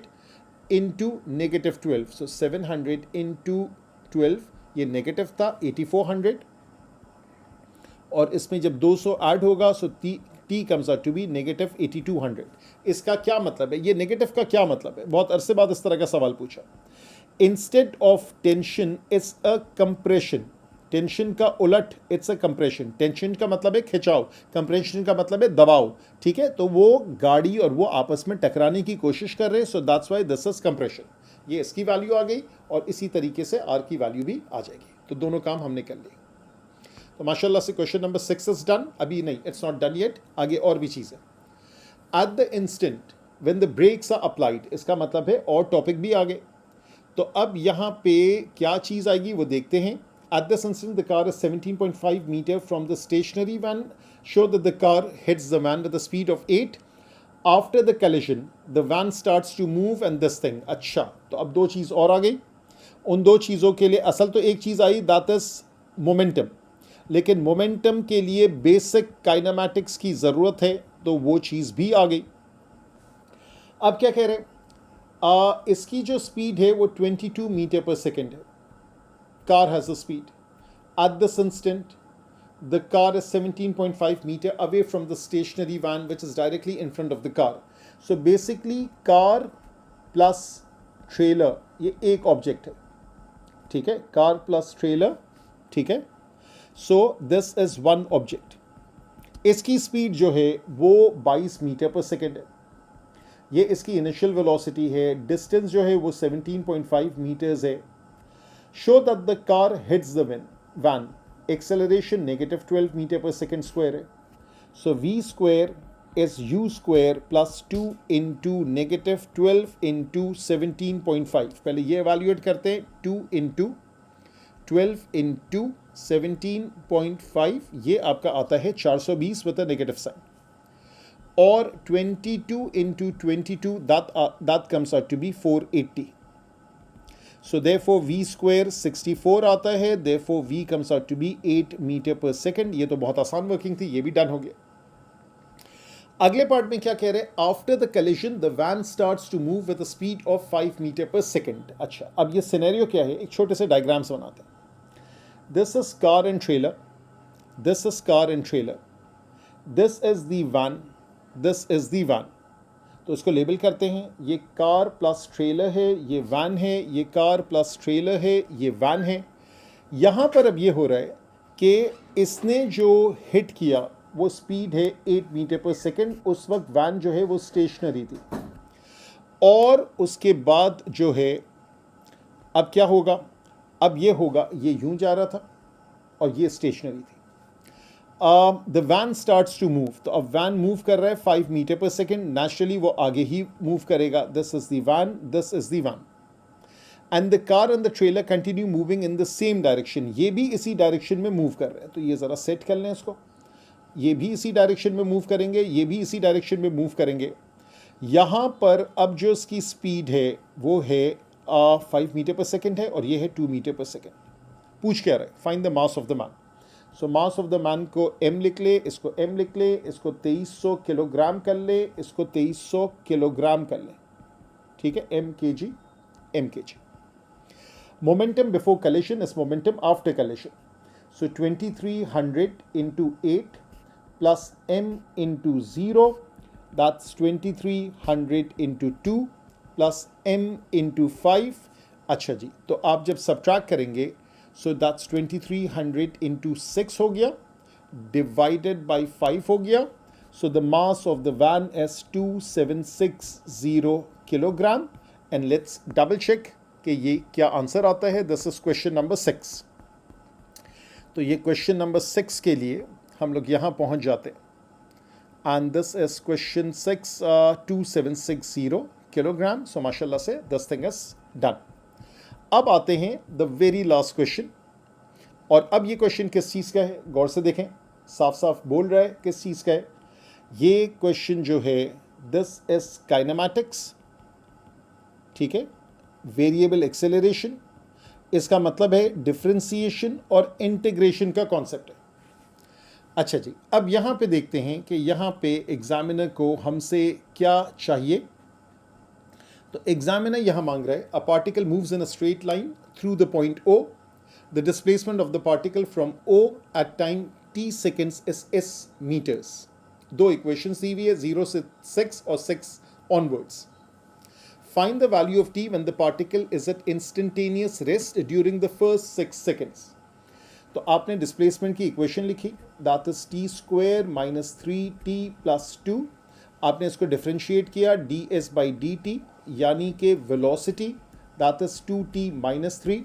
into negative 12, so 700 into 12, ये नेगेटिव था 8400, और इसमें जब 200 ऐड होगा so T comes out to be negative 8200। इसका क्या मतलब है? ये नेगेटिव का क्या मतलब है? बहुत अरसे बाद इस तरह का सवाल पूछा। Instead of tension is a compression, tension का उलट इट्स अ कंप्रेशन। टेंशन का मतलब है खिंचाव, कंप्रेशन का मतलब है दबाव। ठीक है, तो वो गाड़ी और वो आपस में टकराने की कोशिश कर रहे हैं, so that's why this is compression. ये इसकी वैल्यू आ गई और इसी तरीके से R की वैल्यू भी आ जाएगी। तो दोनों काम हमने कर लिए। तो माशाल्लाह से क्वेश्चन नंबर 6 इज डन। अभी नहीं, इट्स नॉट डन येट, आगे और भी चीज़ है। At the instant when the brakes are applied, इसका मतलब है और टॉपिक भी आ गए। तो अब यहाँ पे क्या चीज़ आएगी वो देखते हैं। At this instant the car is 17.5 metre from the stationary van, show that the car hits the van with the speed of 8। After the collision the van starts to move and this thing. अच्छा, तो अब दो चीज़ और आ गई। उन दो चीज़ों के लिए असल तो एक चीज़ आई, दैट इज मोमेंटम, लेकिन मोमेंटम के लिए बेसिक काइनेमैटिक्स की ज़रूरत है, तो वो चीज़ भी आ गई। अब क्या कह रहे हैं, इसकी जो स्पीड है वो 22 मीटर पर सेकेंड है। Car has a speed at this instant the car is 17.5 meter away from the stationary van which is directly in front of the car. So basically car plus trailer ये एक object है, ठीक है, car plus trailer, ठीक है। सो this is one object. इसकी speed जो है वो 22 मीटर पर सेकेंड है, ये इसकी इनिशियल वेलोसिटी है। डिस्टेंस जो है वो 17.5 मीटर्स है। Show that the car hits the van, acceleration negative 12 metre per second square है। So v square is u square plus 2 into negative 12 into 17.5। पहले ये एवेल्यूएट करते हैं, 2 इंटू 12 इंटू 17.5, ये आपका आता है 420 विद अ नेगेटिव साइन, और 22 into 22 that comes out to be 480. So therefore v square 64 आता है, therefore v comes out to be 8 metre per second. ये तो बहुत आसान वर्किंग थी, ये भी डन हो गया। अगले पार्ट में क्या कह रहे हैं, after the collision the van starts to move with speed of 5 metre per second. अच्छा, अब ये सिनेरियो क्या है, एक छोटे से डायग्राम्स बनाते हैं। This is car and trailer, this is car and trailer, this is the van, this is the van. तो इसको लेबल करते हैं, ये कार प्लस ट्रेलर है, ये वैन है, ये कार प्लस ट्रेलर है, ये वैन है। यहाँ पर अब ये हो रहा है कि इसने जो हिट किया वो स्पीड है 8 मीटर पर सेकेंड। उस वक्त वैन जो है वो स्टेशनरी थी, और उसके बाद जो है अब क्या होगा, अब ये होगा, ये यूं जा रहा था और ये स्टेशनरी थी। The van starts to move, तो अब वैन मूव कर रहा है 5 मीटर पर सेकेंड, नेचुरली वो आगे ही मूव करेगा। This is the van, this is the van, and the car and the trailer continue moving in the same direction. ये भी इसी डायरेक्शन में मूव कर रहे हैं, तो ये ज़रा सेट कर लें इसको। ये भी इसी डायरेक्शन में मूव करेंगे, ये भी इसी डायरेक्शन में मूव करेंगे। यहाँ पर अब जो इसकी स्पीड है वो है 5 मीटर पर सेकेंड है, और ये है 2 मीटर पर सेकेंड। पूछ क्या रहा है, find the mass of the man. So mass of the man को m लिख ले, इसको m लिख ले, इसको 2300 किलोग्राम कर ले, इसको 2300 किलोग्राम कर ले, ठीक है, m kg, m kg। Momentum before collision is momentum after collision. So 2300 into 8 plus m into 0, that's 2300 into 2 plus m into 5। अच्छा जी, तो आप जब सब्ट्रैक्ट करेंगे, सो दैट्स 2300 इंटू 6 हो गया, डिवाइडेड बाई 5 हो गया। So the mass of the van is 2760 kilogram. And let's double check कि ये क्या आंसर आता है। This is question number 6। तो ये क्वेश्चन नंबर 6 के लिए हम लोग यहाँ पहुँच जाते हैं, and this is question 6, 2760 kilogram. So माशाल्लाह से दिस थिंग इज डन। अब आते हैं द वेरी लास्ट क्वेश्चन, और अब ये क्वेश्चन किस चीज़ का है, गौर से देखें, साफ साफ बोल रहा है किस चीज़ का है। ये क्वेश्चन जो है, दिस इज काइनेमैटिक्स, ठीक है, वेरिएबल एक्सेलरेशन। इसका मतलब है डिफरेंशिएशन और इंटीग्रेशन का कॉन्सेप्ट है। अच्छा जी, अब यहाँ पे देखते हैं कि यहाँ पे एग्जामिनर को हमसे क्या चाहिए। तो एग्जामिनर यहाँ मांग रहा है, a particle moves in a straight line through the point O, the displacement of the particle from O at time t seconds is s metres. दो इक्वेशंस दी हुई है, 0 से 6 और 6 onwards. Find the value of t when the particle is at instantaneous rest during the first 6 seconds. तो आपने displacement की equation लिखी, that is t square minus 3t plus 2। आपने इसको डिफ्रेंशिएट किया, ds बाई dt, यानी कि velocity, that is 2t minus 3।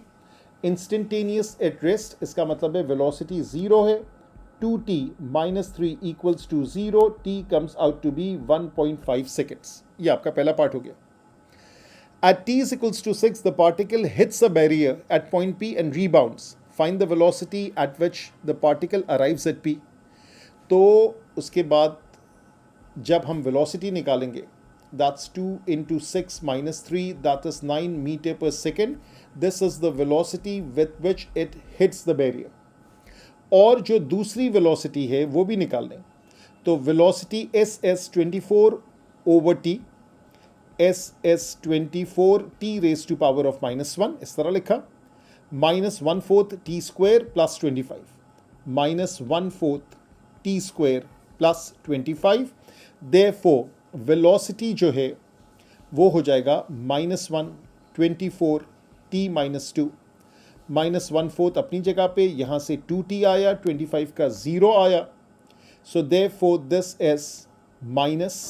Instantaneous at rest, इसका मतलब है वेलोसिटी 0 है, 2t minus 3 equals to 0, t comes out to be 1.5 seconds. ये आपका पहला पार्ट हो गया. At t is equals to 6, the particle hits a barrier at point P and rebounds. Find the velocity at which the particle arrives at P. तो उसके बाद जब हम velocity निकालेंगे, that's 2 into 6 minus 3, that is 9 meter per second. This is the velocity with which it hits the barrier. और जो दूसरी velocity है वो भी निकाल लें. तो velocity SS 24 over t, SS 24 t raised to power of minus 1, इस तरह लिखा, minus 1/4 t square plus 25, minus 1/4 t square plus 25. Therefore velocity जो है वो हो जाएगा minus 1 24 t minus 2, minus 1/4 अपनी जगह पे, यहाँ से 2t आया, 25 का 0 आया. So therefore this is minus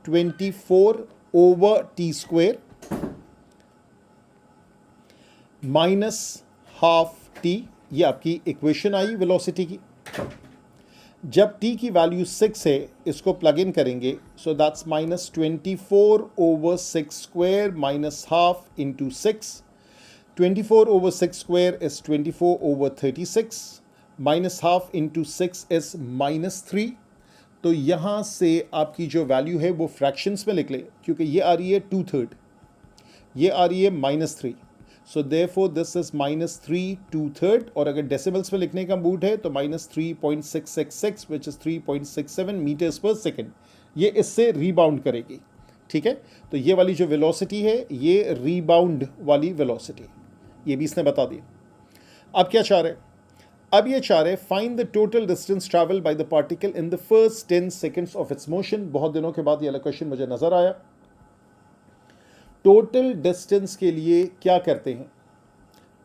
24 over t square minus half t. ये आपकी इक्वेशन आई वेलोसिटी की. जब t की वैल्यू 6 है, इसको प्लग इन करेंगे, so that's minus 24 over 6 square minus half into 6. 24 over 6 square is 24 over 36, minus half into 6 is minus 3. तो यहाँ से आपकी जो वैल्यू है वो फ्रैक्शंस में लिख लें, क्योंकि ये आ रही है 2/3, ये आ रही है -3. सो देयरफॉर दिस इज -3 2/3. और अगर डेसिमल्स में लिखने का मूड है तो -3.666 विच इज 3.67 मीटर्स पर सेकेंड. ये इससे रीबाउंड करेगी. ठीक है, तो ये वाली जो वेलोसिटी है ये रीबाउंड वाली वेलोसिटी, ये भी इसने बता दी. अब क्या चाह रहे हैं? अब ये चाह रहे find the total distance travel by the particle in the first 10 seconds of its motion. बहुत दिनों के बाद ये वाला क्वेश्चन मुझे नजर आया. टोटल डिस्टेंस के लिए क्या करते हैं?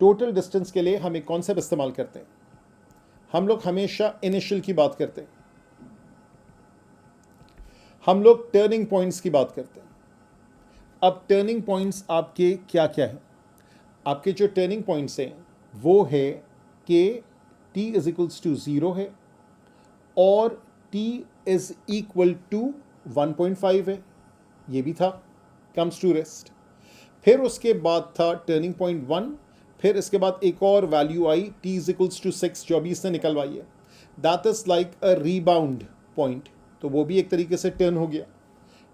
टोटल डिस्टेंस के लिए हम एक कॉन्सेप्ट इस्तेमाल करते हैं. हम लोग हमेशा इनिशियल की बात करते हैं, हम लोग टर्निंग पॉइंट्स की बात करते हैं. अब टर्निंग पॉइंट्स आपके क्या क्या हैं? आपके जो टर्निंग पॉइंट्स हैं वो है कि t इज इक्वल्स टू 0 है और t इज इक्वल टू 1.5 है. ये भी था, कम्स टू रेस्ट. फिर उसके बाद था टर्निंग पॉइंट 1. फिर इसके बाद एक और वैल्यू आई t इज इक्वल्स टू 6, जो अभी इसने निकलवाई है. That is like a rebound point, तो वो भी एक तरीके से टर्न हो गया.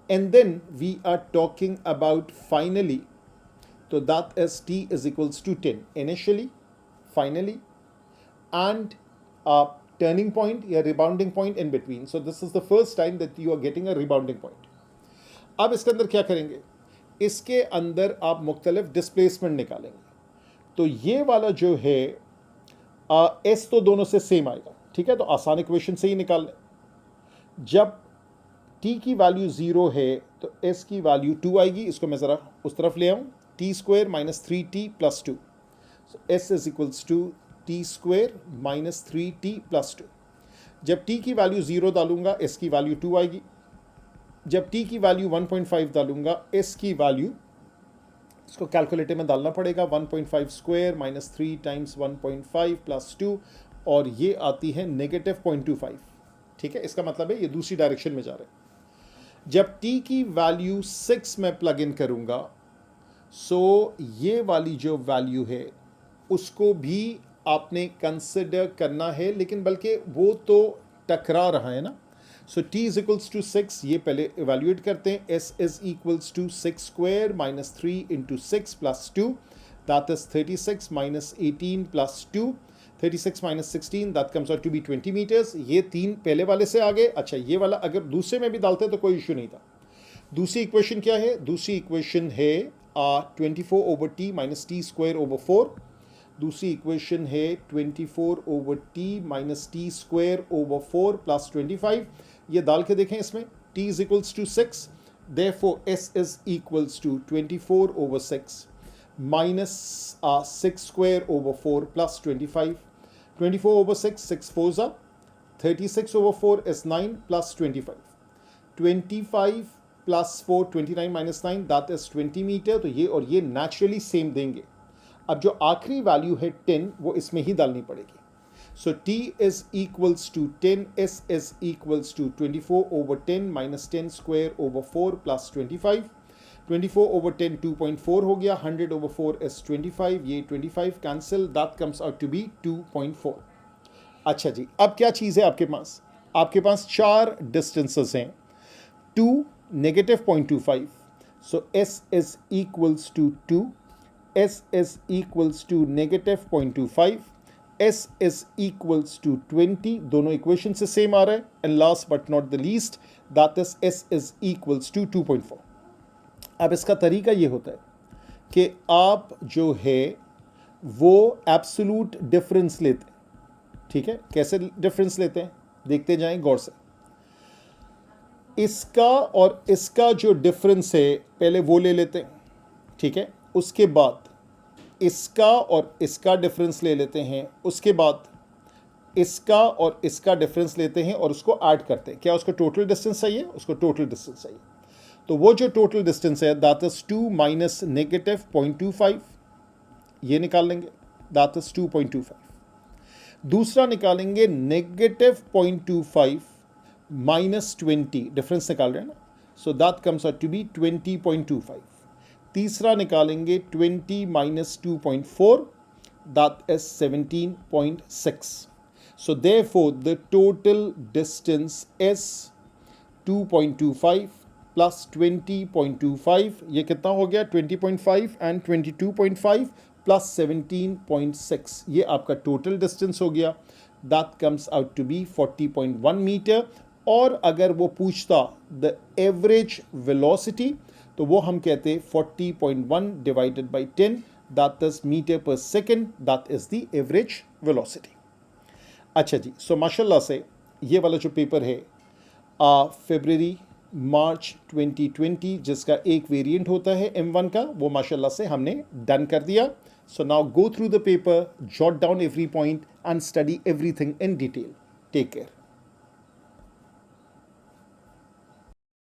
And then we are talking about finally, तो that is t is equals to 10 initially, finally and a turning point या rebounding point in between. So this is the first time that you are getting a rebounding point. अब इसके अंदर क्या करेंगे? इसके अंदर आप मुख्तलिफ डिस्प्लेसमेंट निकालेंगे. तो ये वाला जो है s तो दोनों से सेम आएगा. ठीक है, तो आसान इक्वेशन से ही निकाल लें. जब t की वैल्यू 0 है तो s की वैल्यू 2 आएगी. इसको मैं ज़रा उस तरफ ले आऊँ. t square minus 3t plus 2. So s is equals to t square minus 3t plus 2. जब t की वैल्यू 0 डालूंगा s की वैल्यू 2 आएगी. जब t की वैल्यू 1.5 डालूंगा s की वैल्यू, इसको कैलकुलेटर में डालना पड़ेगा, 1.5 स्क्वेयर माइनस 3 टाइम्स 1.5 प्लस 2, और ये आती है -0.25. ठीक है, इसका मतलब है ये दूसरी डायरेक्शन में जा रहा है. जब t की वैल्यू 6 में प्लग इन करूंगा, सो ये वाली जो वैल्यू है उसको भी आपने कंसिडर करना है, लेकिन बल्कि वो तो टकरा रहा है ना. So t is equals to 6, ये पहले इवेल्युएट करते हैं. s is equals to 6 square minus 3 into 6 plus 2, that is 36 minus 18 plus 2. 36 minus 16, that comes out to be 20 metres. ये 3 पहले वाले से आ गए. अच्छा, ये वाला अगर दूसरे में भी डालते तो कोई इशू नहीं था. दूसरी इक्वेशन क्या है? दूसरी इक्वेशन है 24 over t minus t square over 4. दूसरी इक्वेशन है 24 over t minus t square over 4 plus 25. ये डाल के देखें इसमें. t is equals to 6, therefore s is equals to 24 over 6 minus 6 square over 4 plus 25. 24 over 6, 6 4s are 36 over 4 is 9 plus 25. 25 plus 4, 29 minus 9, that is 20 metre. तो ये और ये naturally same देंगे. अब जो आखिरी वैल्यू है 10, वो इसमें ही डालनी पड़ेगी. So T is equals to 10, S is equals to 24 over 10 minus 10 square over 4 plus 25. 24 over 10 2.4 हो गया, 100 over 4 is 25, ये 25 cancel, that comes out to be 2.4. अच्छा जी, अब क्या चीज़ है आपके पास? आपके पास चार डिस्टेंसेस हैं, 2 negative 0.25, so S is equals to 2, S is equals to negative 0.25, S is equals to 20, दोनों इक्वेशन से सेम आ रहा है, and last but not the least, that is S is equals to 2.4. अब इसका तरीका ये होता है कि आप जो है वो एब्सोल्यूट डिफरेंस लेते हैं, ठीक है? कैसे डिफरेंस लेते हैं देखते जाएं गौर से। इसका और इसका जो डिफरेंस है पहले वो ले लेते हैं, ठीक है? उसके बाद इसका और इसका डिफरेंस ले लेते हैं, उसके बाद इसका और इसका डिफरेंस लेते हैं और उसको ऐड करते हैं। क्या उसको टोटल डिस्टेंस चाहिए? उसको टोटल डिस्टेंस चाहिए। तो वो जो टोटल डिस्टेंस है दैट इज 2 माइनस नेगेटिव 0.25, ये निकाल लेंगे, दैट इज 2.25। दूसरा निकालेंगे नेगेटिव 0.25 माइनस 20, डिफरेंस निकाल रहे हैं ना, so that comes out to be 20.25। तीसरा निकालेंगे 20 minus 2.4, that is 17.6। So therefore the total distance is 2.25 plus 20.25, ये कितना हो गया? 20.5 एंड 22.5 प्लस 17.6, ये आपका टोटल डिस्टेंस हो गया। That comes out to be 40.1 metre. और अगर वो पूछता द एवरेज वेलोसिटी तो वो हम कहते 40.1 divided by 10, that is metre per second, that is the average velocity. अच्छा जी, सो माशाल्लाह से ये वाला जो पेपर है फरवरी मार्च 2020 जिसका एक वेरिएंट होता है M1 का, वो माशाल्लाह से हमने डन कर दिया। So now go through the paper, jot down every point and study everything in detail. Take care.